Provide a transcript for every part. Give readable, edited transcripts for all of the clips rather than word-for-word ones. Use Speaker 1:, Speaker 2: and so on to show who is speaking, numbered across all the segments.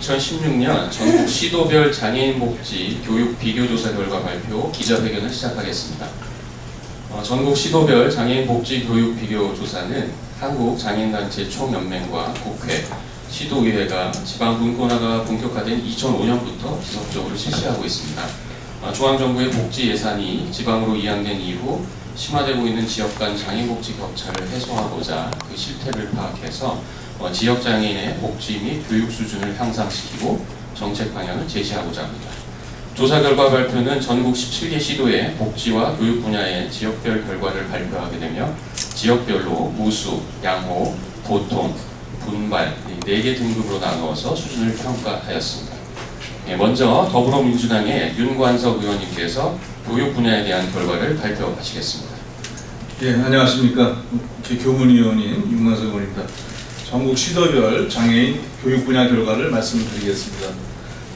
Speaker 1: 2016년 전국 시도별 장애인 복지 교육 비교조사 결과 발표 기자회견을 시작하겠습니다. 전국 시도별 장애인 복지 교육 비교조사는 한국장애인단체 총연맹과 국회, 시도의회가 지방 분권화가 본격화된 2005년부터 지속적으로 실시하고 있습니다. 중앙정부의 복지 예산이 지방으로 이양된 이후 심화되고 있는 지역 간 장애인복지 격차를 해소하고자 그 실태를 파악해서 지역 장애인의 복지 및 교육 수준을 향상시키고 정책 방향을 제시하고자 합니다. 조사 결과 발표는 전국 17개 시도의 복지와 교육 분야의 지역별 결과를 발표하게 되며 지역별로 우수, 양호, 보통, 분발 4개 등급으로 나누어서 수준을 평가하였습니다. 먼저 더불어민주당의 윤관석 의원님께서 교육 분야에 대한 결과를 발표하시겠습니다.
Speaker 2: 예, 안녕하십니까. 교문위원인 윤관석 의원입니다. 전국 시도별 장애인 교육 분야 결과를 말씀드리겠습니다.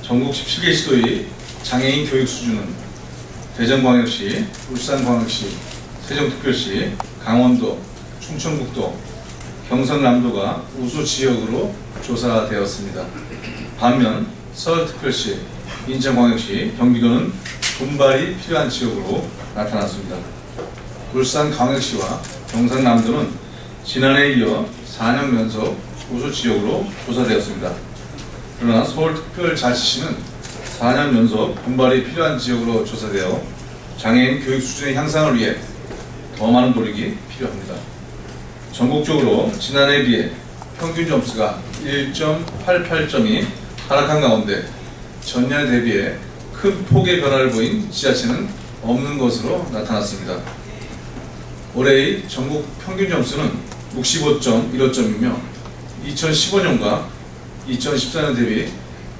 Speaker 2: 전국 17개 시도의 장애인 교육 수준은 대전광역시, 울산광역시, 세종특별시, 강원도, 충청북도, 경상남도가 우수 지역으로 조사되었습니다. 반면 서울특별시, 인천광역시, 경기도는 분발이 필요한 지역으로 나타났습니다. 울산광역시와 경상남도는 지난해에 이어 4년 연속 우수 지역으로 조사되었습니다. 그러나 서울특별자치시는 4년 연속 분발이 필요한 지역으로 조사되어 장애인 교육 수준의 향상을 위해 더 많은 노력이 필요합니다. 전국적으로 지난해에 비해 평균 점수가 1.88점이 하락한 가운데 전년에 대비해 큰 폭의 변화를 보인 지자체는 없는 것으로 나타났습니다. 올해의 전국 평균 점수는 65.15점이며 2015년과 2014년 대비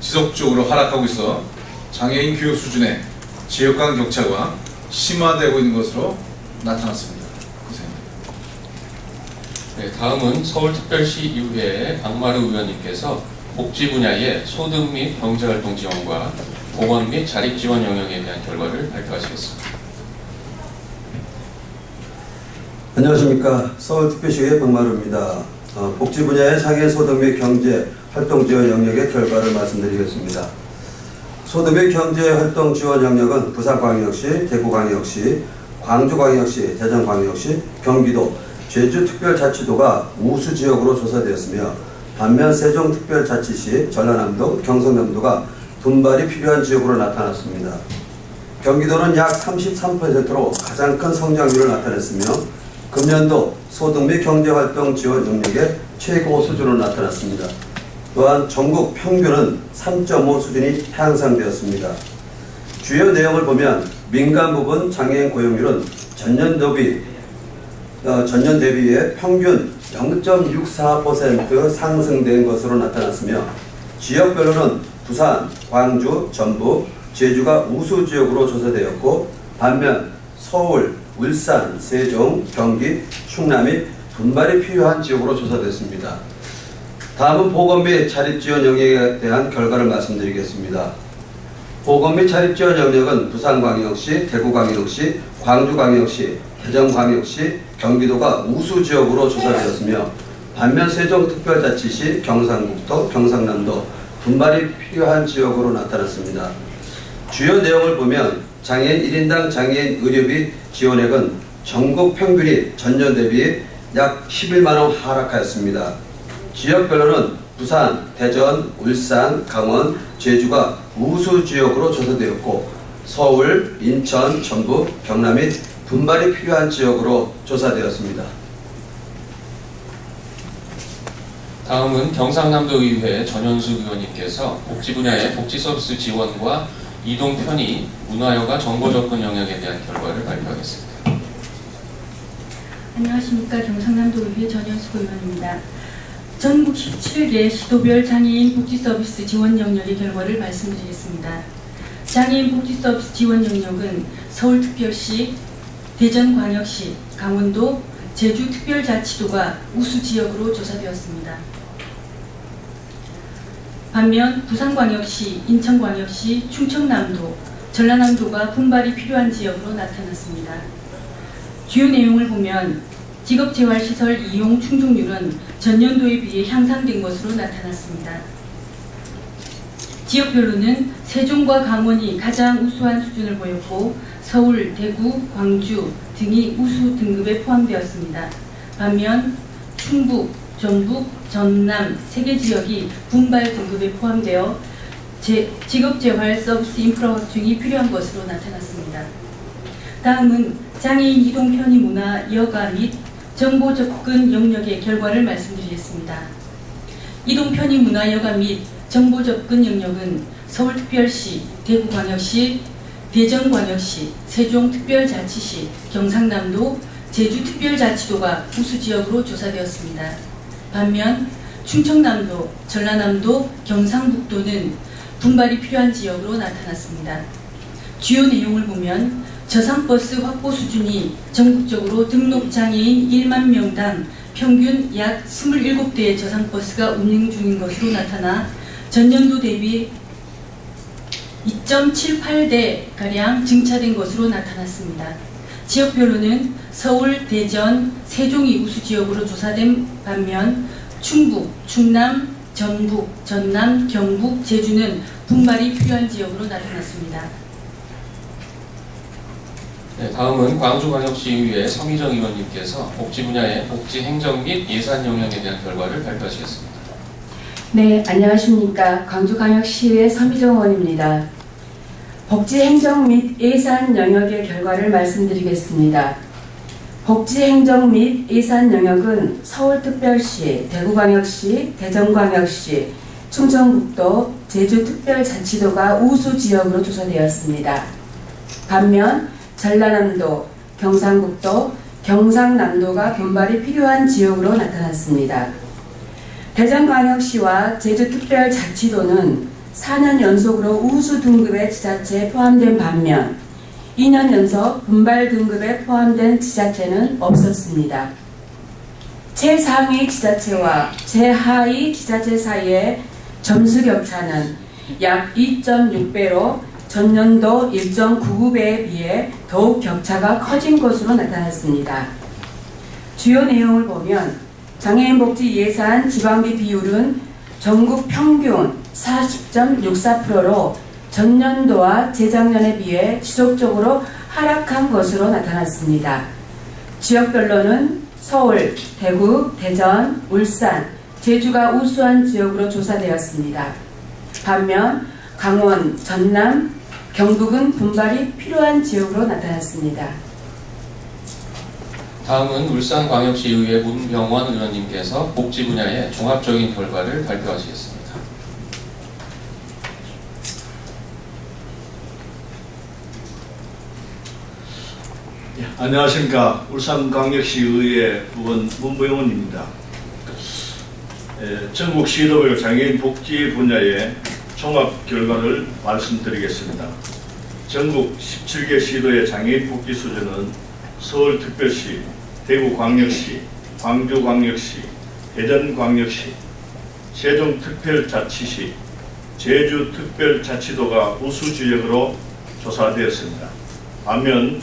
Speaker 2: 지속적으로 하락하고 있어 장애인 교육 수준의 지역 간 격차가 심화되고 있는 것으로 나타났습니다.
Speaker 1: 네, 다음은 서울특별시의회의 박마루 의원님께서 복지 분야의 소득 및 경제활동 지원과 보건 및 자립지원 영역에 대한 결과를 발표하시겠습니다.
Speaker 3: 안녕하십니까. 서울특별시의회 박마루입니다. 복지 분야의 장애인 소득 및 경제 활동 지원 영역의 결과를 말씀드리겠습니다. 소득 및 경제 활동 지원 영역은 부산광역시, 대구광역시, 광주광역시, 대전광역시, 경기도, 제주특별자치도가 우수 지역으로 조사되었으며 반면 세종특별자치시, 전라남도, 경상남도가 분발이 필요한 지역으로 나타났습니다. 경기도는 약 33%로 가장 큰 성장률을 나타냈으며 금년도 소득 및 경제활동 지원 영역의 최고 수준으로 나타났습니다. 또한 전국 평균은 3.5 수준이 향상되었습니다. 주요 내용을 보면 민간 부분 장애인 고용률은 전년 대비에 평균 0.64% 상승된 것으로 나타났으며 지역별로는 부산, 광주, 전북, 제주가 우수 지역으로 조사되었고 반면 서울, 울산, 세종, 경기, 충남이 분발이 필요한 지역으로 조사됐습니다. 다음은 보건 및 자립지원 영역에 대한 결과를 말씀드리겠습니다. 보건 및 자립지원 영역은 부산광역시, 대구광역시, 광주광역시, 대전광역시, 경기도가 우수 지역으로 조사되었으며 반면 세종특별자치시, 경상북도, 경상남도 분발이 필요한 지역으로 나타났습니다. 주요 내용을 보면 장애인 1인당 장애인 의료비 지원액은 전국 평균이 전년 대비 약 11만원 하락하였습니다. 지역별로는 부산, 대전, 울산, 강원, 제주가 우수 지역으로 조사되었고 서울, 인천, 전북, 경남이 분발이 필요한 지역으로 조사되었습니다.
Speaker 1: 다음은 경상남도의회 전현숙 의원님께서 복지 분야의 복지 서비스 지원과 이동 편의, 문화여가 정보 접근 영역에 대한 결과를 발표하겠습니다.
Speaker 4: 안녕하십니까. 경상남도의회 전현숙 의원입니다. 전국 17개 시도별 장애인 복지 서비스 지원 영역의 결과를 말씀드리겠습니다. 장애인 복지 서비스 지원 영역은 서울특별시, 대전광역시, 강원도, 제주특별자치도가 우수 지역으로 조사되었습니다. 반면 부산광역시, 인천광역시, 충청남도, 전라남도가 분발이 필요한 지역으로 나타났습니다. 주요 내용을 보면 직업재활시설 이용 충족률은 전년도에 비해 향상된 것으로 나타났습니다. 지역별로는 세종과 강원이 가장 우수한 수준을 보였고 서울, 대구, 광주 등이 우수 등급에 포함되었습니다. 반면 충북, 전북, 전남 3개 지역이 분발 등급에 포함되어 직업재활 서비스 인프라 확충이 필요한 것으로 나타났습니다. 다음은 장애인 이동 편의 문화 여가 및 정보 접근 영역의 결과를 말씀드리겠습니다. 이동 편의 문화 여가 및 정보 접근 영역은 서울특별시, 대구광역시, 대전광역시, 세종특별자치시, 경상남도, 제주특별자치도가 우수지역으로 조사되었습니다. 반면 충청남도, 전라남도, 경상북도는 분발이 필요한 지역으로 나타났습니다. 주요 내용을 보면 저상버스 확보 수준이 전국적으로 등록장애인 1만 명당 평균 약 27대의 저상버스가 운행 중인 것으로 나타나 전년도 대비 2.78대가량 증차된 것으로 나타났습니다. 지역별로는 서울, 대전, 세종이 우수지역으로 조사된 반면 충북, 충남, 전북, 전남, 경북, 제주는 분발이 필요한 지역으로 나타났습니다.
Speaker 1: 네, 다음은 광주광역시의회 서미정 의원님께서 복지 분야의 복지 행정 및 예산 영역에 대한 결과를 발표하시겠습니다.
Speaker 5: 네, 안녕하십니까. 광주광역시의 서미정 의원입니다. 복지행정 및 예산 영역의 결과를 말씀드리겠습니다. 복지행정 및 예산 영역은 서울특별시, 대구광역시, 대전광역시, 충청북도, 제주특별자치도가 우수지역으로 조사되었습니다. 반면 전라남도, 경상북도, 경상남도가 분발이 필요한 지역으로 나타났습니다. 대전광역시와 제주특별자치도는 4년 연속으로 우수 등급의 지자체에 포함된 반면 2년 연속 분발 등급에 포함된 지자체는 없었습니다. 최상위 지자체와 최하위 지자체 사이의 점수 격차는 약 2.6배로 전년도 1.99배에 비해 더욱 격차가 커진 것으로 나타났습니다. 주요 내용을 보면 장애인 복지 예산 지방비 비율은 전국 평균 40.64%로 전년도와 재작년에 비해 지속적으로 하락한 것으로 나타났습니다. 지역별로는 서울, 대구, 대전, 울산, 제주가 우수한 지역으로 조사되었습니다. 반면 강원, 전남, 경북은 분발이 필요한 지역으로 나타났습니다.
Speaker 1: 다음은 울산광역시의회 문병원 의원님께서 복지 분야의 종합적인 결과를 발표하시겠습니다.
Speaker 6: 안녕하십니까. 울산광역시의회 의원 문병원입니다. 전국 시도별 장애인 복지 분야의 종합 결과를 말씀드리겠습니다. 전국 17개 시도의 장애인 복지 수준은 서울특별시, 대구광역시, 광주광역시, 대전광역시, 세종특별자치시, 제주특별자치도가 우수지역으로 조사되었습니다. 반면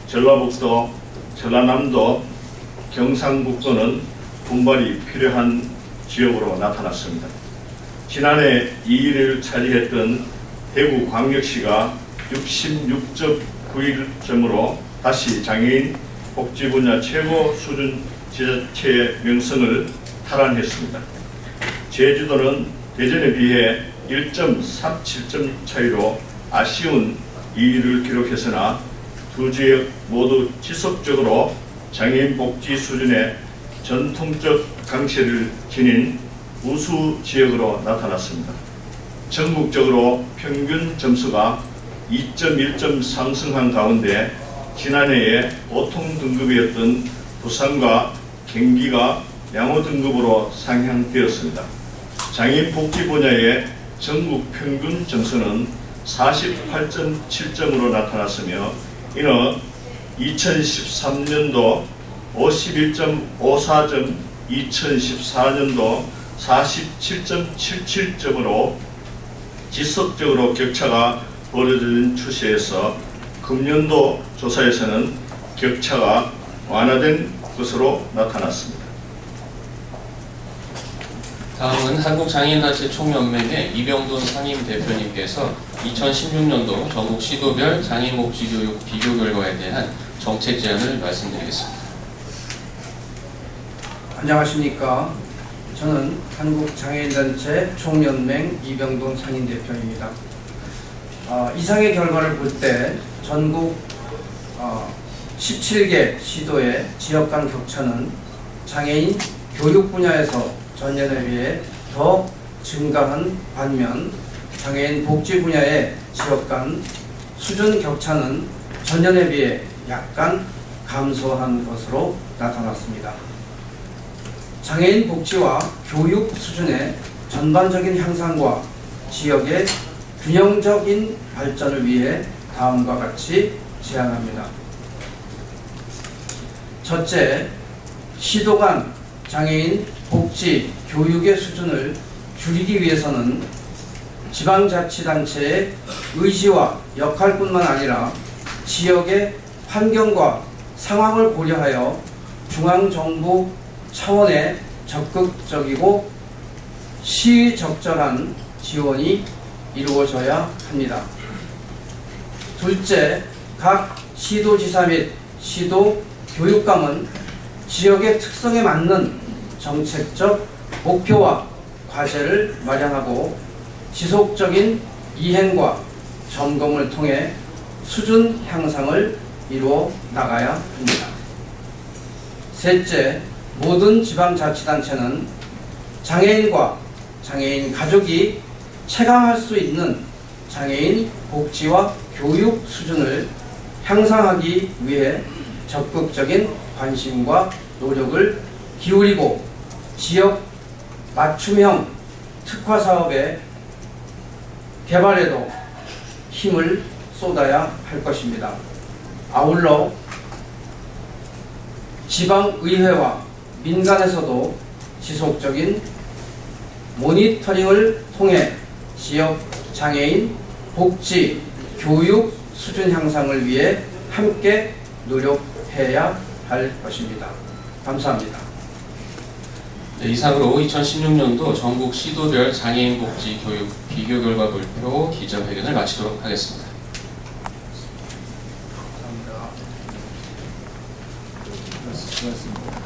Speaker 6: 전라북도, 전라남도, 경상북도는 분발이 필요한 지역으로 나타났습니다. 지난해 2위를 차지했던 대구광역시가 66.91점으로 다시 장애인 복지 분야 최고 수준 지자체의 명성을 탈환했습니다. 제주도는 대전에 비해 1.37점 차이로 아쉬운 2위를 기록했으나 두 지역 모두 지속적으로 장애인 복지 수준의 전통적 강세를 지닌 우수 지역으로 나타났습니다. 전국적으로 평균 점수가 2.1점 상승한 가운데 지난해에 보통 등급이었던 부산과 경기가 양호 등급으로 상향되었습니다. 장애인 복지 분야의 전국 평균 점수는 48.7점으로 나타났으며 이는 2013년도 51.54점, 2014년도 47.77점으로 지속적으로 격차가 벌어지는 추세에서 금년도 조사에서는 격차가 완화된 것으로 나타났습니다.
Speaker 1: 다음은 한국장애인단체 총연맹의 이병돈 상임 대표님께서 2016년도 전국 시도별 장애인복지교육 비교 결과에 대한 정책 제안을 말씀드리겠습니다.
Speaker 7: 안녕하십니까. 저는 한국장애인단체 총연맹 이병돈 상임대표입니다. 이상의 결과를 볼 때 전국 17개 시도의 지역 간 격차는 장애인 교육 분야에서 전년에 비해 더 증가한 반면 장애인 복지 분야의 지역 간 수준 격차는 전년에 비해 약간 감소한 것으로 나타났습니다. 장애인 복지와 교육 수준의 전반적인 향상과 지역의 균형적인 발전을 위해 다음과 같이 제안합니다. 첫째, 시도 간 장애인 복지 교육의 수준을 줄이기 위해서는 지방자치단체의 의지와 역할뿐만 아니라 지역의 환경과 상황을 고려하여 중앙정부 차원의 적극적이고 시적절한 지원이 이루어져야 합니다. 둘째, 각 시도지사 및 시도 교육감은 지역의 특성에 맞는 정책적 목표와 과제를 마련하고 지속적인 이행과 점검을 통해 수준 향상을 이루어 나가야 합니다. 셋째, 모든 지방자치단체는 장애인과 장애인 가족이 체감할 수 있는 장애인 복지와 교육 수준을 향상하기 위해 적극적인 관심과 노력을 기울이고 지역 맞춤형 특화 사업의 개발에도 힘을 쏟아야 할 것입니다. 아울러 지방의회와 민간에서도 지속적인 모니터링을 통해 지역 장애인 복지, 교육 수준 향상을 위해 함께 노력해야 할 것입니다. 감사합니다.
Speaker 1: 네, 이상으로 2016년도 전국 시도별 장애인 복지 교육 비교 결과 발표 기자회견을 마치도록 하겠습니다.
Speaker 7: 감사합니다.
Speaker 2: 수고하셨습니다.